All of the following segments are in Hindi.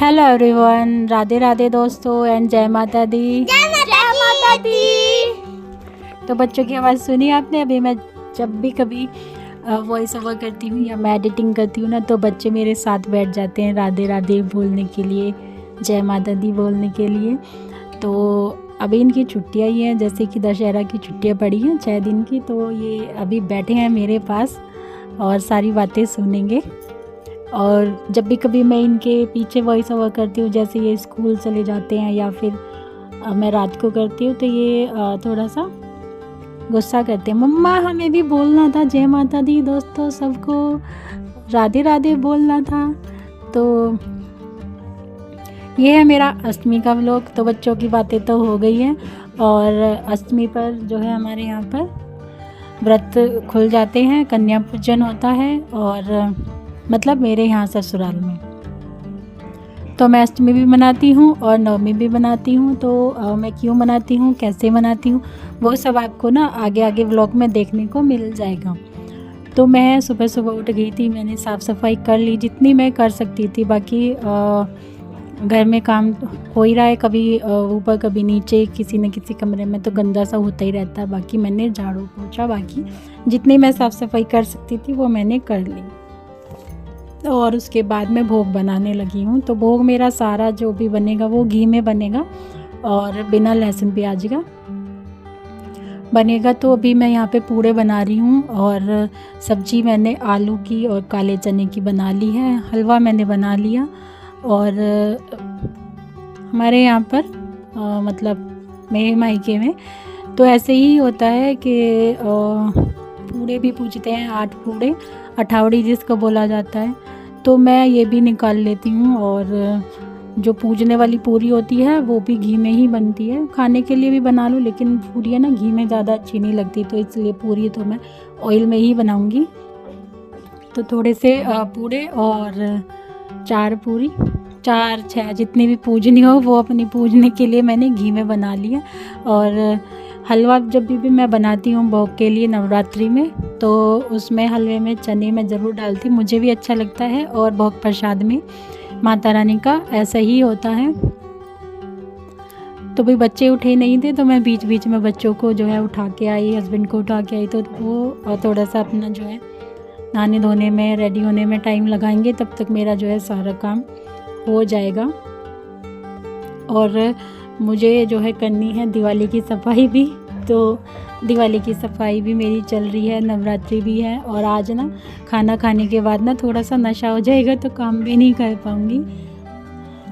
हेलो एवरीवन, राधे राधे दोस्तों एंड जय माता दी। जय माता दी। तो बच्चों की आवाज़ सुनी आपने। अभी मैं जब भी कभी वॉइस ओवर करती हूँ या मैं एडिटिंग करती हूँ ना, तो बच्चे मेरे साथ बैठ जाते हैं राधे राधे बोलने के लिए, जय माता दी बोलने के लिए। तो अभी इनकी छुट्टियाँ ही हैं, जैसे कि दशहरा की छुट्टियाँ पड़ी हैं 6 दिन की, तो ये अभी बैठे हैं मेरे पास और सारी बातें सुनेंगे। और जब भी कभी मैं इनके पीछे वॉइस ओवर करती हूँ, जैसे ये स्कूल चले जाते हैं या फिर मैं रात को करती हूँ, तो ये थोड़ा सा गुस्सा करते हैं। मम्मा हमें भी बोलना था जय माता दी, दोस्तों सबको राधे राधे बोलना था। तो ये है मेरा अष्टमी का व्लॉग। तो बच्चों की बातें तो हो गई हैं, और अष्टमी पर जो है हमारे यहाँ पर व्रत खुल जाते हैं, कन्या पूजन होता है, और मतलब मेरे यहाँ ससुराल में तो मैं अष्टमी भी मनाती हूँ और नवमी भी मनाती हूँ। तो मैं क्यों मनाती हूँ, कैसे मनाती हूँ, वो सब आपको ना आगे आगे व्लॉग में देखने को मिल जाएगा। तो मैं सुबह सुबह उठ गई थी, मैंने साफ़ सफाई कर ली जितनी मैं कर सकती थी। बाकी घर में काम हो ही रहा है, कभी ऊपर कभी नीचे, किसी न किसी कमरे में तो गंदा सा होता ही रहता है। बाकी मैंने झाड़ू पोछा, बाकी जितनी मैं साफ़ सफाई कर सकती थी वो मैंने कर ली। और उसके बाद मैं भोग बनाने लगी हूँ। तो भोग मेरा सारा जो भी बनेगा वो घी में बनेगा और बिना लहसुन प्याज का बनेगा। तो अभी मैं यहाँ पे पूड़े बना रही हूँ, और सब्जी मैंने आलू की और काले चने की बना ली है, हलवा मैंने बना लिया। और हमारे यहाँ पर मतलब मेरे मायके में तो ऐसे ही होता है कि पूड़े भी पूजते हैं, 8 पूड़े, अठावड़ी जिसको बोला जाता है। तो मैं ये भी निकाल लेती हूँ, और जो पूजने वाली पूरी होती है वो भी घी में ही बनती है। खाने के लिए भी बना लूँ, लेकिन पूरी है ना घी में ज़्यादा अच्छी नहीं लगती, तो इसलिए पूरी तो मैं ऑयल में ही बनाऊँगी। तो थोड़े से पूड़े और 4 पूरी, 4-6 जितनी भी पूजनी हो वो अपनी पूजने के लिए मैंने घी में बना लिया। और हलवा जब भी मैं बनाती हूँ भोग के लिए नवरात्रि में, तो उसमें हलवे में चने मैं ज़रूर डालती हूँ, मुझे भी अच्छा लगता है। और भोग प्रसाद में माता रानी का ऐसा ही होता है। तो भाई बच्चे उठे नहीं थे, तो मैं बीच बीच में बच्चों को जो है उठा के आई, हस्बैंड को उठा के आई। तो वो थोड़ा सा अपना जो है नहाने धोने में, रेडी होने में टाइम लगाएंगे, तब तक मेरा जो है सारा काम हो जाएगा। और मुझे जो है करनी है दिवाली की सफाई भी, तो दिवाली की सफाई भी मेरी चल रही है, नवरात्रि भी है। और आज ना खाना खाने के बाद ना थोड़ा सा नशा हो जाएगा, तो काम भी नहीं कर पाऊँगी।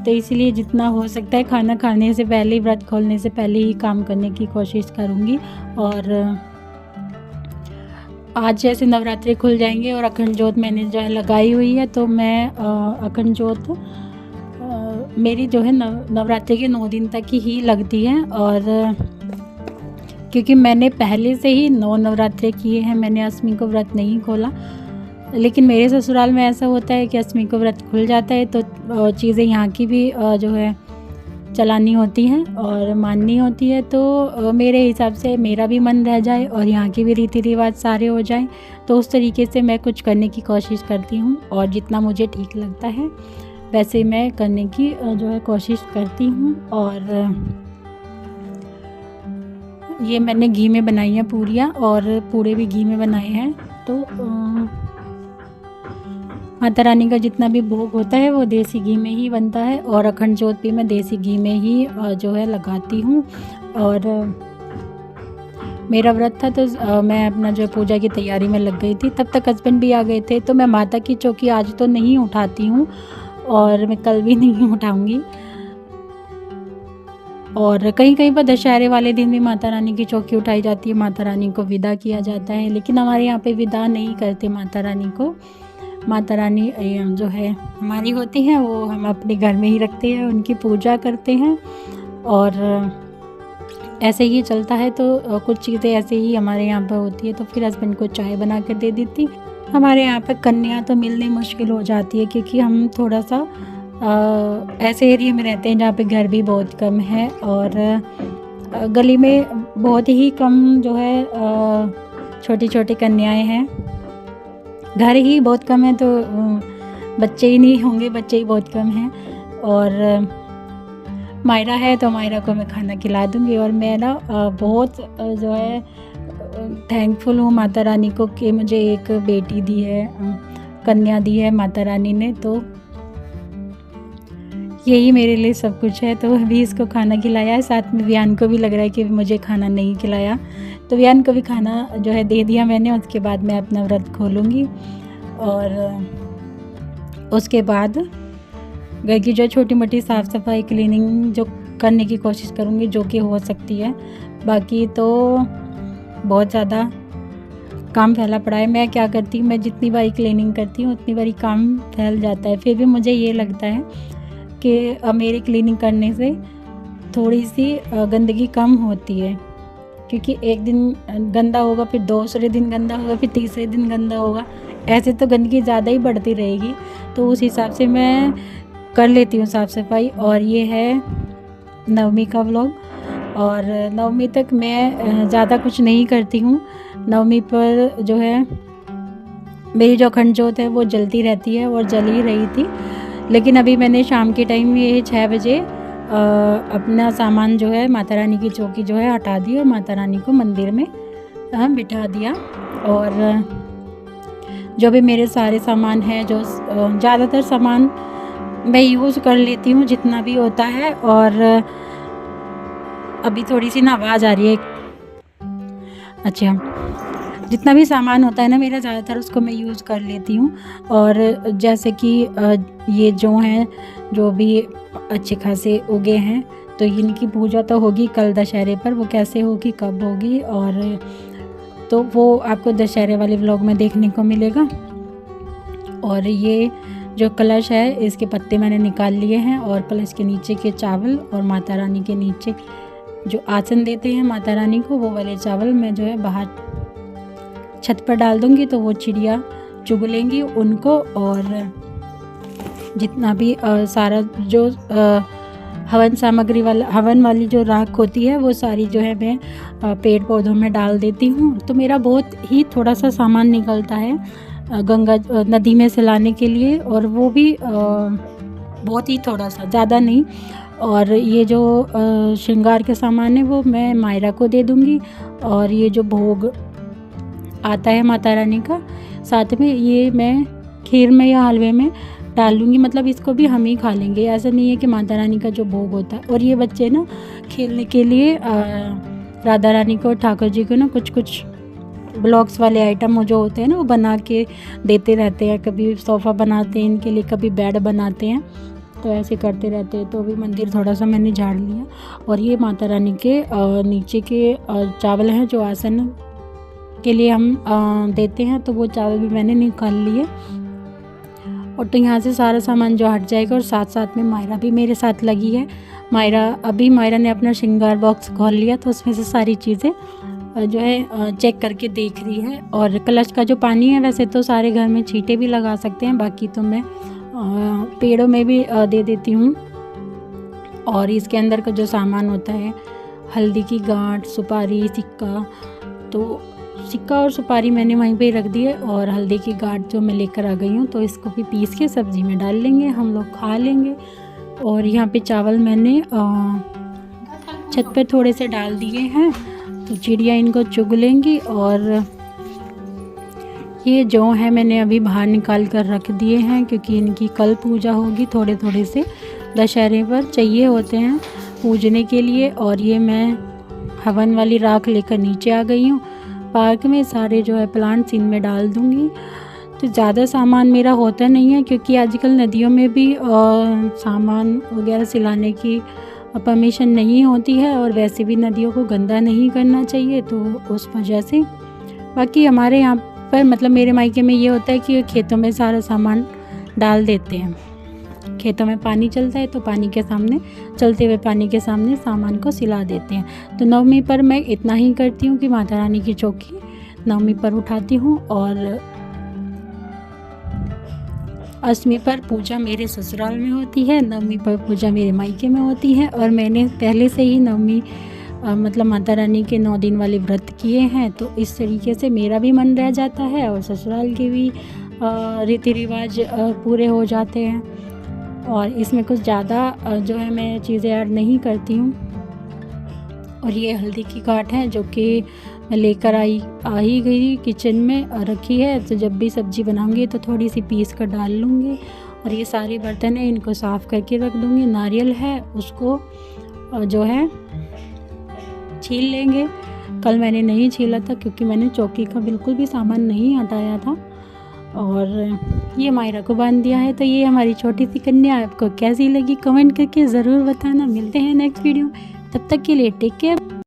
तो इसलिए जितना हो सकता है खाना खाने से पहले, व्रत खोलने से पहले ही काम करने की कोशिश करूँगी। और आज जैसे नवरात्रि खुल जाएंगे और अखंड जोत मैंने जो है लगाई हुई है, तो मैं अखंड जोत मेरी जो है नवरात्रि के 9 दिन तक ही लगती है। और क्योंकि मैंने पहले से ही 9 नवरात्रे किए हैं, मैंने अष्टमी को व्रत नहीं खोला। लेकिन मेरे ससुराल में ऐसा होता है कि अष्टमी को व्रत खुल जाता है, तो चीज़ें यहाँ की भी जो है चलानी होती हैं और माननी होती है। तो मेरे हिसाब से मेरा भी मन रह जाए और यहाँ के भी रीति रिवाज सारे हो जाएं, तो उस तरीके से मैं कुछ करने की कोशिश करती हूँ। और जितना मुझे ठीक लगता है वैसे मैं करने की जो है कोशिश करती हूँ। और ये मैंने घी में बनाई हैं पूरियाँ, और पूड़े भी घी में बनाए हैं। तो माता रानी का जितना भी भोग होता है वो देसी घी में ही बनता है, और अखंड जोत भी मैं देसी घी में ही जो है लगाती हूँ। और मेरा व्रत था, तो मैं अपना जो पूजा की तैयारी में लग गई थी। तब तक हस्बैंड भी आ गए थे। तो मैं माता की चौकी आज तो नहीं उठाती हूँ, और मैं कल भी नहीं उठाऊँगी। और कहीं कहीं पर दशहरे वाले दिन भी माता रानी की चौकी उठाई जाती है, माता रानी को विदा किया जाता है। लेकिन हमारे यहाँ पे विदा नहीं करते माता रानी को। माता रानी जो है हमारी होती हैं, वो हम अपने घर में ही रखते हैं, उनकी पूजा करते हैं, और ऐसे ही चलता है। तो कुछ चीज़ें ऐसे ही हमारे यहाँ पर होती है। तो फिर हस्बैंड को चाय बना कर दे देती। हमारे यहाँ पर कन्या तो मिलनी मुश्किल हो जाती है, क्योंकि हम थोड़ा सा ऐसे एरिया में रहते हैं जहाँ पे घर भी बहुत कम है, और गली में बहुत ही कम जो है छोटी छोटी कन्याएं हैं, घर ही बहुत कम है। तो बच्चे ही नहीं होंगे, बच्चे ही बहुत कम हैं। और मायरा है तो मायरा को मैं खाना खिला दूँगी। और मैं ना बहुत जो है थैंकफुल हूँ माता रानी को कि मुझे एक बेटी दी है, कन्या दी है माता रानी ने, तो यही मेरे लिए सब कुछ है। तो अभी इसको खाना खिलाया है, साथ में वियान को भी लग रहा है कि मुझे खाना नहीं खिलाया, तो वियान को भी खाना जो है दे दिया मैंने। उसके बाद मैं अपना व्रत खोलूँगी और उसके बाद घर की जो छोटी मोटी साफ़ सफाई क्लीनिंग जो करने की कोशिश करूँगी जो कि हो सकती है। बाकी तो बहुत ज़्यादा काम फैला पड़ा है। मैं क्या करती हूँ, मैं जितनी बारी क्लीनिंग करती हूँ उतनी बारी काम फैल जाता है। फिर भी मुझे ये लगता है कि मेरे क्लीनिंग करने से थोड़ी सी गंदगी कम होती है, क्योंकि एक दिन गंदा होगा, फिर दूसरे दिन गंदा होगा, फिर तीसरे दिन गंदा होगा, ऐसे तो गंदगी ज़्यादा ही बढ़ती रहेगी। तो उस हिसाब से मैं कर लेती हूँ साफ़ सफाई। और ये है नवमी का व्लॉग। और नवमी तक मैं ज़्यादा कुछ नहीं करती हूँ। नवमी पर जो है मेरी जो अखंड ज्योत है वो जलती रहती है और जल ही रही थी, लेकिन अभी मैंने शाम के टाइम ये 6 बजे अपना सामान जो है माता रानी की चौकी जो है हटा दी और माता रानी को मंदिर में बिठा दिया। और जो भी मेरे सारे सामान हैं, जो ज़्यादातर सामान मैं यूज़ कर लेती हूँ जितना भी होता है। और अभी थोड़ी सी ना आवाज़ आ रही है, अच्छा, जितना भी सामान होता है ना मेरा ज़्यादातर उसको मैं यूज़ कर लेती हूँ। और जैसे कि ये जो हैं जो भी अच्छे खासे उगे हैं, तो इनकी पूजा तो होगी कल दशहरे पर, वो कैसे होगी कब होगी और तो वो आपको दशहरे वाले व्लॉग में देखने को मिलेगा। और ये जो कलश है इसके पत्ते मैंने निकाल लिए हैं, और कलश के नीचे के चावल और माता रानी के नीचे जो आसन देते हैं माता रानी को, वो वाले चावल मैं जो है बाहर छत पर डाल दूंगी, तो वो चिड़िया चुग लेंगी उनको। और जितना भी सारा जो हवन सामग्री वाला हवन वाली जो राख होती है वो सारी जो है मैं पेड़ पौधों में डाल देती हूँ। तो मेरा बहुत ही थोड़ा सा सामान निकलता है गंगा नदी में से लाने के लिए, और वो भी बहुत ही थोड़ा सा, ज़्यादा नहीं। और ये जो श्रृंगार के सामान है वो मैं मायरा को दे दूँगी। और ये जो भोग आता है माता रानी का, साथ में ये मैं खीर में या हलवे में डाल लूँगी, मतलब इसको भी हम ही खा लेंगे, ऐसा नहीं है कि माता रानी का जो भोग होता है। और ये बच्चे ना खेलने के लिए राधा रानी को, ठाकुर जी को ना कुछ कुछ ब्लॉक्स वाले आइटम जो होते हैं ना वो बना के देते रहते हैं। कभी सोफ़ा बनाते हैं इनके लिए, कभी बेड बनाते हैं, तो ऐसे करते रहते हैं। तो अभी मंदिर थोड़ा सा मैंने झाड़ लिया। और ये माता रानी के नीचे के चावल हैं जो आसन के लिए हम देते हैं, तो वो चावल भी मैंने निकाल लिए। और तो यहाँ से सारा सामान जो हट जाएगा। और साथ साथ में मायरा भी मेरे साथ लगी है। मायरा ने अपना श्रृंगार बॉक्स खोल लिया, तो उसमें से सारी चीज़ें जो है चेक करके देख रही है। और कलश का जो पानी है वैसे तो सारे घर में छींटे भी लगा सकते हैं, बाकी तो मैं पेड़ों में भी दे देती हूँ। और इसके अंदर का जो सामान होता है, हल्दी की गांठ, सुपारी, सिक्का, तो सिक्का और सुपारी मैंने वहीं पे रख दी है। और हल्दी की गांठ जो मैं लेकर आ गई हूँ, तो इसको भी पीस के सब्ज़ी में डाल लेंगे, हम लोग खा लेंगे। और यहाँ पे चावल मैंने छत पर थोड़े से डाल दिए हैं, तो चिड़िया इनको चुग लेंगी। और ये जो है मैंने अभी बाहर निकाल कर रख दिए हैं, क्योंकि इनकी कल पूजा होगी। थोड़े थोड़े से दशहरे पर चाहिए होते हैं पूजने के लिए। और ये मैं हवन वाली राख लेकर नीचे आ गई हूँ। पार्क में सारे जो है प्लांट्स इनमें डाल दूँगी। तो ज़्यादा सामान मेरा होता नहीं है, क्योंकि आजकल नदियों में भी सामान वगैरह सिलाने की परमिशन नहीं होती है, और वैसे भी नदियों को गंदा नहीं करना चाहिए, तो उस वजह से। बाकी हमारे यहाँ पर मतलब मेरे मायके में ये होता है कि खेतों में सारा सामान डाल देते हैं। खेतों में पानी चलता है तो पानी के सामने, चलते हुए पानी के सामने सामान को सिला देते हैं। तो नवमी पर मैं इतना ही करती हूँ कि माता रानी की चौकी नवमी पर उठाती हूँ। और अष्टमी पर पूजा मेरे ससुराल में होती है, नवमी पर पूजा मेरे मायके में होती है। और मैंने पहले से ही नवमी मतलब माता रानी के 9 दिन वाले व्रत किए हैं, तो इस तरीके से मेरा भी मन रह जाता है और ससुराल के भी रीति रिवाज पूरे हो जाते हैं। और इसमें कुछ ज़्यादा जो है मैं चीज़ें ऐड नहीं करती हूँ। और ये हल्दी की गांठ है जो कि मैं लेकर आ ही गई किचन में रखी है, तो जब भी सब्ज़ी बनाऊंगी तो थोड़ी सी पीस कर डाल लूँगी। और ये सारे बर्तन है इनको साफ़ करके रख दूँगी। नारियल है उसको जो है छील लेंगे। कल मैंने नहीं छीला था क्योंकि मैंने चौकी का बिल्कुल भी सामान नहीं हटाया था। और ये मायरा को बांध दिया है। तो ये हमारी छोटी सी कन्या आपको कैसी लगी कमेंट करके ज़रूर बताना। मिलते हैं नेक्स्ट वीडियो, तब तक के लिए टेक केयर।